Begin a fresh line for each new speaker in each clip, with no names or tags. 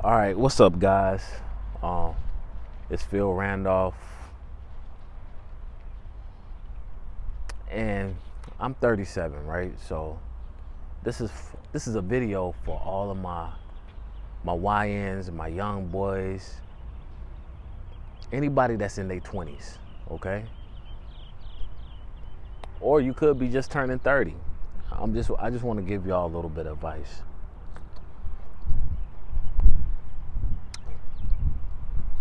All right, what's up, guys? Um, it's Phil Randolph, and I'm 37, right? So this is a video for all of my YNs, my young boys, anybody that's in their 20s, okay? Or you could be just turning 30. I just want to give y'all a little bit of advice.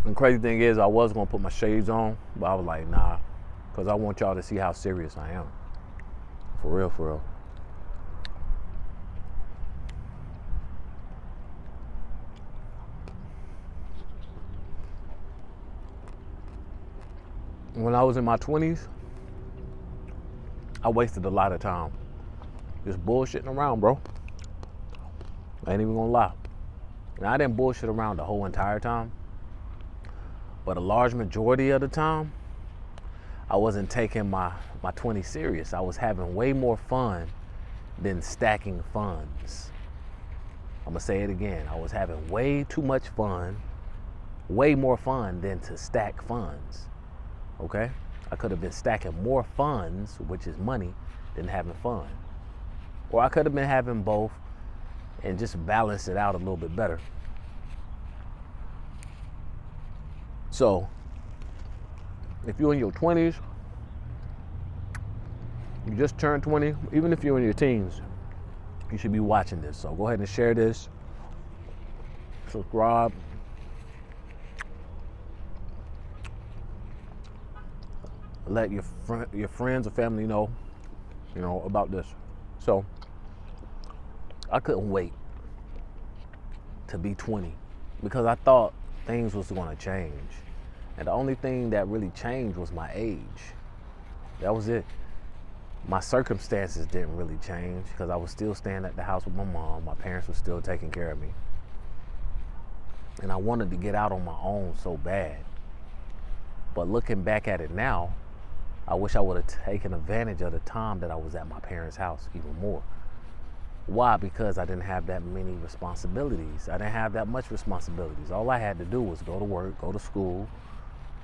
The crazy thing is, I was gonna put my shades on, but I was like, nah, because I want y'all to see how serious I am. For real, for real. When I was in my 20s, I wasted a lot of time just bullshitting around, bro. I ain't even gonna lie. Now, I didn't bullshit around the whole entire time, but a large majority of the time, I wasn't taking my 20s serious. I was having way more fun than stacking funds. I'm gonna say it again. I was having way too much fun, way more fun than to stack funds, okay? I could have been stacking more funds, which is money, than having fun. Or I could have been having both and just balance it out a little bit better. So, if you're in your 20s, you just turned 20, even if you're in your teens, you should be watching this. So go ahead and share this, subscribe. Let your friends or family know, about this. So I couldn't wait to be 20 because I thought things was going to change. And the only thing that really changed was my age. That was it. My circumstances didn't really change because I was still staying at the house with my mom. My parents were still taking care of me. And I wanted to get out on my own so bad. But looking back at it now, I wish I would have taken advantage of the time that I was at my parents' house even more. Why? Because I didn't have that many responsibilities. I didn't have that much responsibilities. All I had to do was go to work, go to school.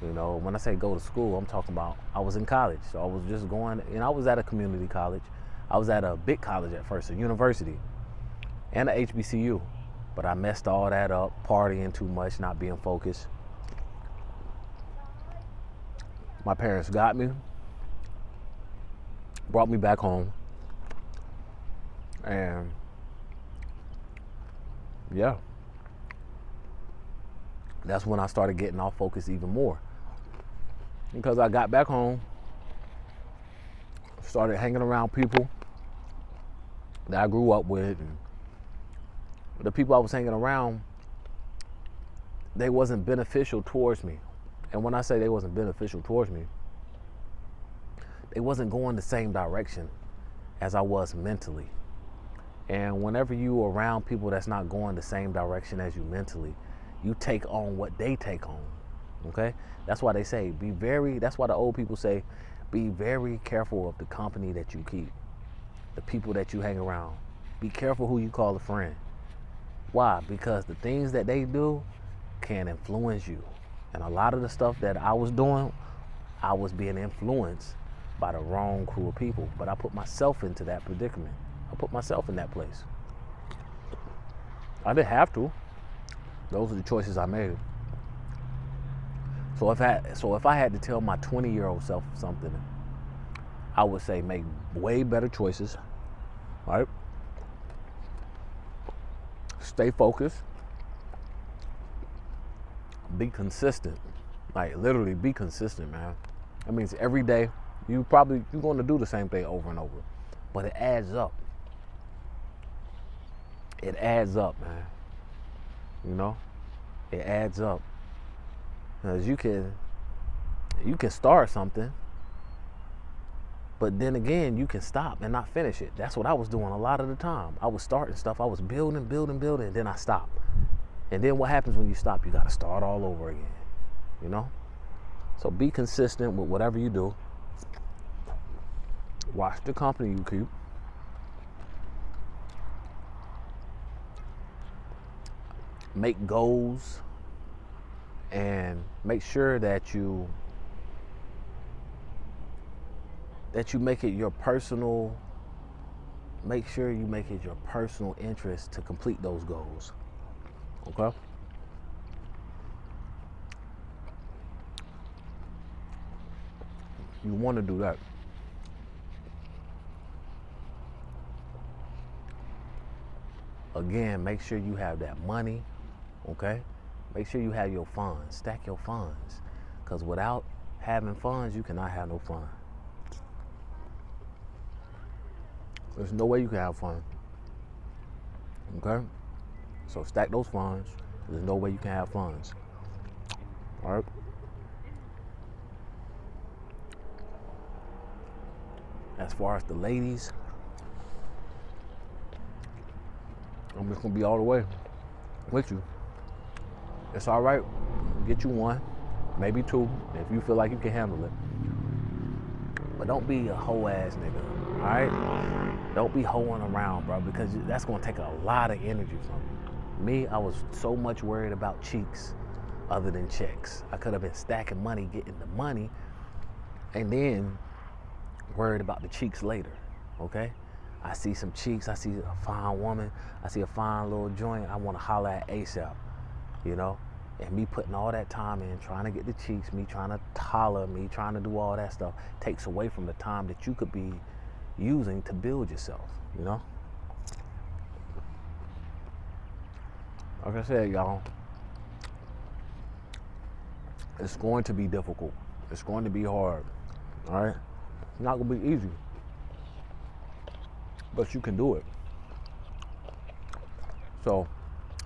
When I say go to school, I'm talking about I was in college. So I was just going, I was at a community college. I was at a big college at first, a university, and a HBCU. But I messed all that up, partying too much, not being focused. My parents got me, brought me back home, and yeah, that's when I started getting off focus even more. Because I got back home, started hanging around people that I grew up with, and the people I was hanging around, they wasn't beneficial towards me. And when I say they wasn't beneficial towards me, they wasn't going the same direction as I was mentally. And whenever you around people that's not going the same direction as you mentally, you take on what they take on, okay? That's why they say, that's why the old people say, be very careful of the company that you keep, the people that you hang around. Be careful who you call a friend. Why? Because the things that they do can influence you. And a lot of the stuff that I was doing, I was being influenced by the wrong crew of people. But I put myself into that predicament. I put myself in that place. I didn't have to. Those are the choices I made. So if I had to tell my 20-year-old self something, I would say make way better choices, right? Stay focused. Be consistent. Like, literally be consistent, man. That means every day you're going to do the same thing over and over. But it adds up. It adds up, man. It adds up. Because you can start something, but then again, you can stop and not finish it. That's what I was doing a lot of the time. I was starting stuff. I was building, and then I stopped. And then what happens when you stop? You got to start all over again, So be consistent with whatever you do. Watch the company you keep. make goals and make sure that you make it your personal, make sure you make it your personal interest to complete those goals. Okay? You want to do that. Again, make sure you have that money, okay? Make sure you have your funds. Stack your funds. Because without having funds, you cannot have no fun. There's no way you can have fun. Okay? So stack those funds. There's no way you can have funds. All right? As far as the ladies, I'm just gonna be all the way with you. It's all right. Get you one, maybe two, if you feel like you can handle it. But don't be a hoe ass nigga, all right? Don't be hoeing around, bro, because that's gonna take a lot of energy from you. Me, I was so much worried about cheeks other than checks. I could have been stacking money, getting the money, and then worried about the cheeks later, okay? I see some cheeks, I see a fine woman, I see a fine little joint, I want to holler at ASAP, you know? And me putting all that time in, trying to get the cheeks, me trying to holler, me trying to do all that stuff, takes away from the time that you could be using to build yourself, you know? Like I said, y'all, it's going to be difficult. It's going to be hard, all right? It's not going to be easy. But you can do it. So,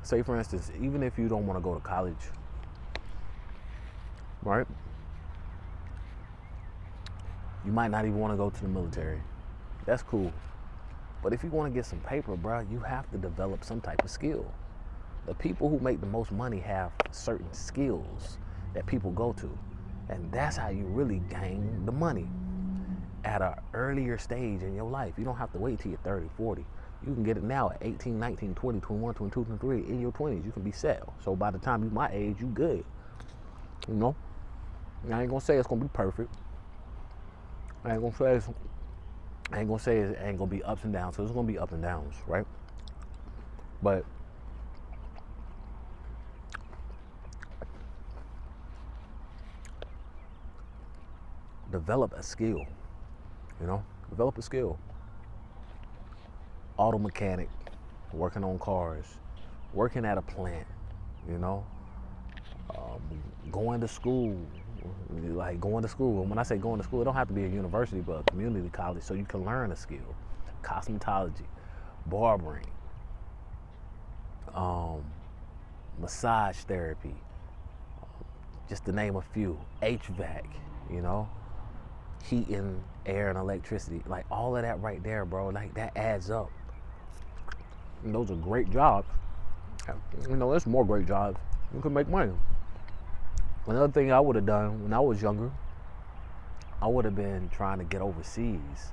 say for instance, even if you don't want to go to college, right? You might not even want to go to the military. That's cool. But if you want to get some paper, bro, you have to develop some type of skill. The people who make the most money have certain skills that people go to. And that's how you really gain the money at an earlier stage in your life. You don't have to wait till you're 30, 40. You can get it now at 18, 19, 20, 21, 22, 23. In your 20s, you can be set. So by the time you're my age, you good. You know? I ain't gonna say it's gonna be perfect. I ain't gonna say it ain't gonna be ups and downs. So it's gonna be ups and downs, right? But develop a skill. You know, develop a skill. Auto mechanic, working on cars, working at a plant, you know, going to school, like going to school. And when I say going to school, it don't have to be a university, but a community college, so you can learn a skill. Cosmetology, barbering, massage therapy, just to name a few. HVAC, you know. Heating, air, and electricity, like all of that right there, bro, like that adds up. And those are great jobs. You know, there's more great jobs. You can make money. Another thing I would have done when I was younger, I would have been trying to get overseas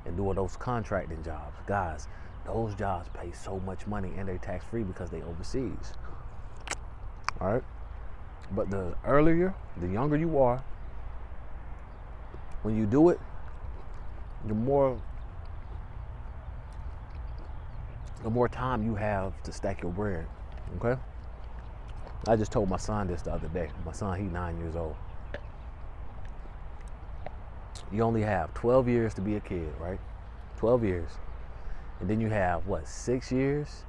and doing those contracting jobs. Guys, those jobs pay so much money and they're tax free because they overseas. All right. But the younger you are, when you do it, the more time you have to stack your bread, okay? I just told my son this the other day. My son, he's 9 years old. You only have 12 years to be a kid, right? 12 years. And then you have, 6 years?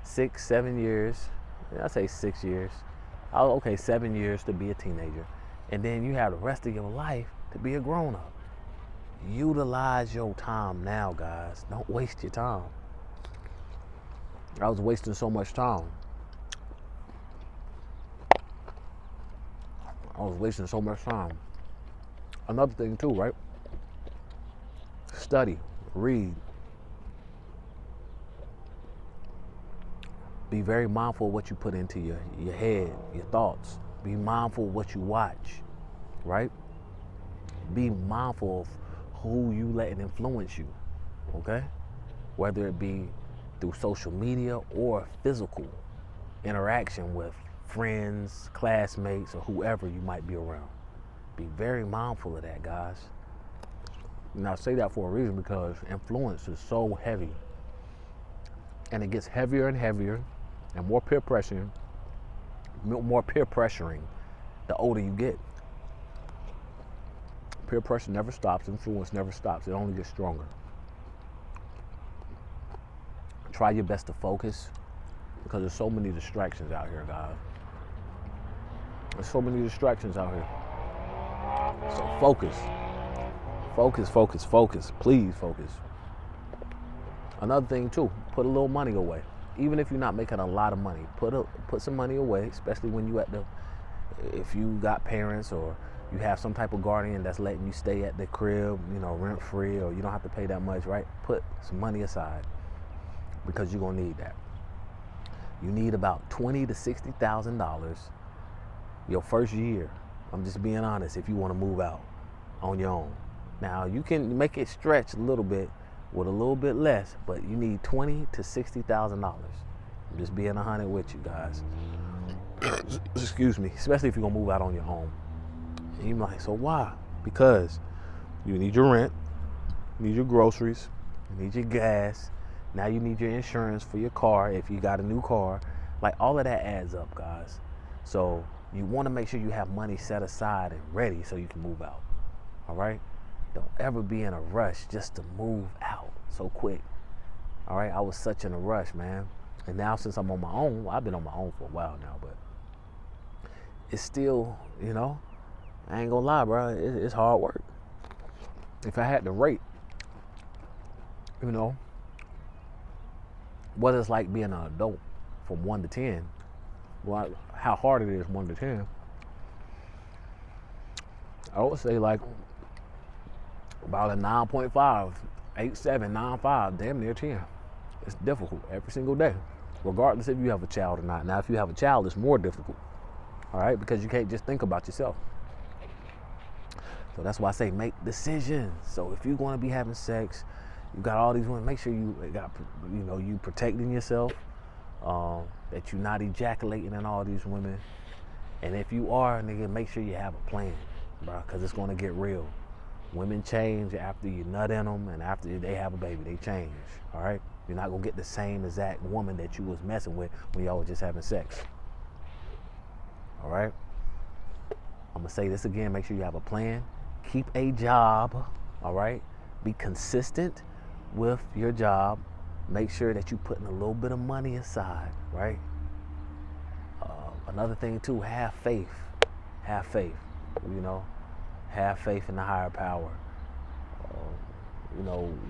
6, 7 years. I say 6 years. 7 years to be a teenager. And then you have the rest of your life to be a grown-up. Utilize your time now, guys. Don't waste your time. I was wasting so much time. Another thing too, right? Study, read. Be very mindful of what you put into your head, your thoughts. Be mindful of what you watch, right? Be mindful of who you letting influence you, okay? Whether it be through social media or physical, interaction with friends, classmates, or whoever you might be around. Be very mindful of that, guys. And I say that for a reason because influence is so heavy. And it gets heavier and heavier and more peer pressuring the older you get. Peer pressure never stops, influence never stops. It only gets stronger. Try your best to focus because there's so many distractions out here, guys. There's so many distractions out here. So focus. Focus, focus, focus. Please focus. Another thing too, put a little money away. Even if you're not making a lot of money, put some money away, especially when you if you got parents or you have some type of guardian that's letting you stay at the crib, rent free, or you don't have to pay that much, right? Put some money aside because you're gonna need that. You need about $20,000 to $60,000 your first year. I'm just being honest. If you want to move out on your own, now you can make it stretch a little bit with a little bit less, but you need $20,000 to $60,000. I'm just being 100 with you guys. Excuse me. Especially if you're gonna move out on your own. And you're like, so why? Because you need your rent, you need your groceries, you need your gas. Now you need your insurance for your car if you got a new car. Like all of that adds up, guys. So you want to make sure you have money set aside and ready so you can move out. All right? Don't ever be in a rush just to move out so quick. All right? I was such in a rush, man. And now since I'm on my own, well, I've been on my own for a while now, but it's still, I ain't gonna lie, bro. It's hard work. If I had to rate, what it's like being an adult from 1 to 10, how hard it is 1 to 10, I would say like about a 9.5, 8, 7, 9, 5, damn near 10. It's difficult every single day, regardless if you have a child or not. Now, if you have a child, it's more difficult, all right, because you can't just think about yourself. So that's why I say make decisions. So if you're going to be having sex, you got all these women, make sure you got, you protecting yourself, that you're not ejaculating in all these women. And if you are, nigga, make sure you have a plan, bro, because it's going to get real. Women change after you nut in them and after they have a baby, they change, all right? You're not going to get the same exact woman that you was messing with when y'all was just having sex, all right? I'm going to say this again, make sure you have a plan. Keep a job, all right? Be consistent with your job. Make sure that you're putting a little bit of money aside, right? Another thing too, have faith. Have faith, have faith in the higher power.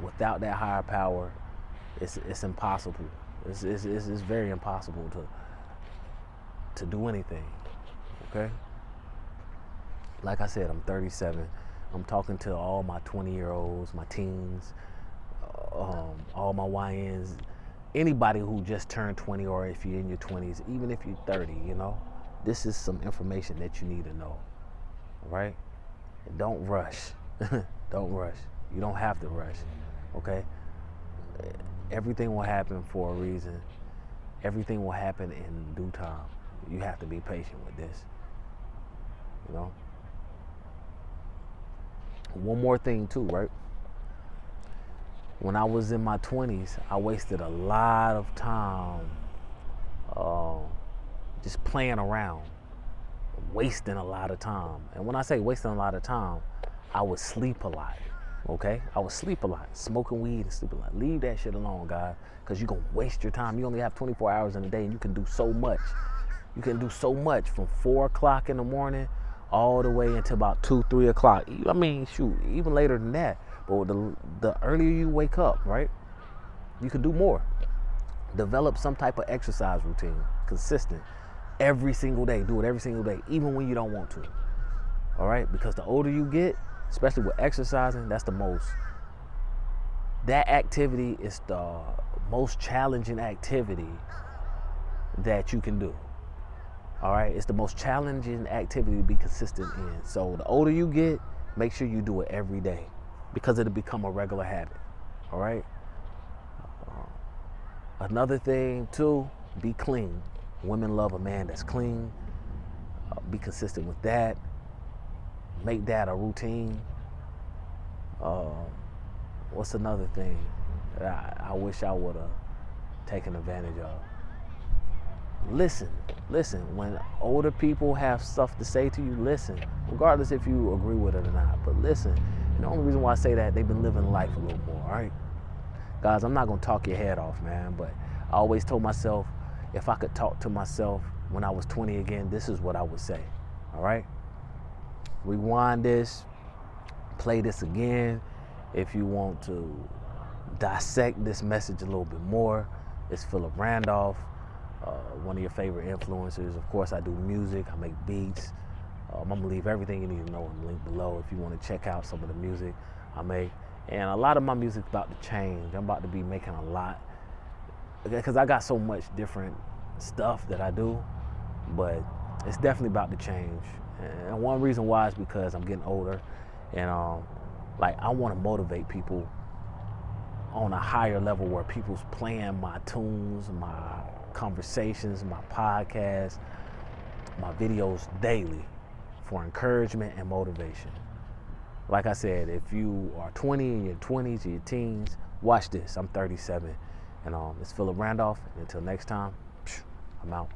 Without that higher power, it's impossible. It's very impossible to do anything, okay? Like I said, I'm 37. I'm talking to all my 20-year-olds, my teens, all my YNs, anybody who just turned 20, or if you're in your 20s, even if you're 30, this is some information that you need to know, right? And don't rush. Don't rush. You don't have to rush, okay? Everything will happen for a reason. Everything will happen in due time. You have to be patient with this, One more thing too, right? When I was in my 20s, I wasted a lot of time just playing around, wasting a lot of time. And when I say wasting a lot of time, I would sleep a lot, okay? I would sleep a lot, smoking weed and sleep a lot. Leave that shit alone, guys, because you're going to waste your time. You only have 24 hours in a day, and you can do so much. You can do so much from 4 o'clock in the morning all the way until about 2, 3 o'clock. I mean, shoot, even later than that. But the earlier you wake up, right, you can do more. Develop some type of exercise routine, consistent, every single day. Do it every single day, even when you don't want to. All right? Because the older you get, especially with exercising, that activity is the most challenging activity that you can do. All right? It's the most challenging activity to be consistent in. So the older you get, make sure you do it every day, because it'll become a regular habit, all right? Another thing too, be clean, Women love a man that's clean. Be consistent with that. Make that a routine. What's another thing that I wish I would have taken advantage of? Listen. When older people have stuff to say to you, listen. Regardless if you agree with it or not, but listen. And the only reason why I say that, they've been living life a little more, all right? Guys, I'm not going to talk your head off, man, but I always told myself, if I could talk to myself when I was 20 again, this is what I would say, all right? Rewind this, play this again. If you want to dissect this message a little bit more, it's Philip Randolph, one of your favorite influencers. Of course, I do music, I make beats. I'm gonna leave everything you need to know in the link below if you want to check out some of the music I make. And a lot of my music's about to change. I'm about to be making a lot, because I got so much different stuff that I do, but it's definitely about to change. And one reason why is because I'm getting older, and I want to motivate people on a higher level where people's playing my tunes, my conversations, my podcasts, my videos daily for encouragement and motivation. Like I said, if you are 20, in your 20s, or your teens, watch this. I'm 37, and it's Philip Randolph. And until next time, I'm out.